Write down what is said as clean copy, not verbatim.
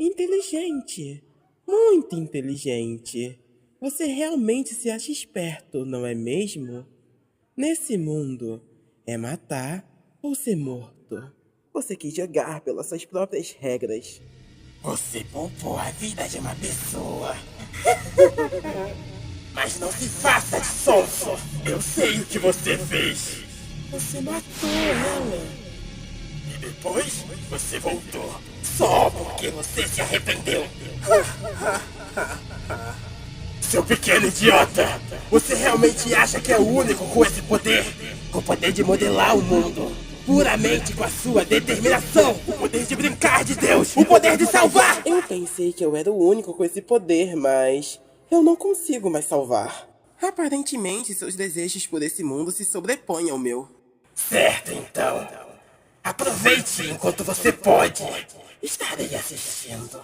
Inteligente. Muito inteligente. Você realmente se acha esperto, não é mesmo? Nesse mundo, é matar ou ser morto. Você quis jogar pelas suas próprias regras. Você poupou a vida de uma pessoa. Mas não se faça de sonso. Eu sei o que você fez. Você matou ela. E depois você voltou. Só porque você se arrependeu. Seu pequeno idiota! Você realmente acha que é o único com esse poder? O poder de modelar o mundo. Puramente com a sua determinação. O poder de brincar de Deus. O poder de salvar. Eu pensei que eu era o único com esse poder, mas eu não consigo mais salvar. Aparentemente, seus desejos por esse mundo se sobrepõem ao meu. Certo, então. Aproveite enquanto você pode. Estarei assistindo.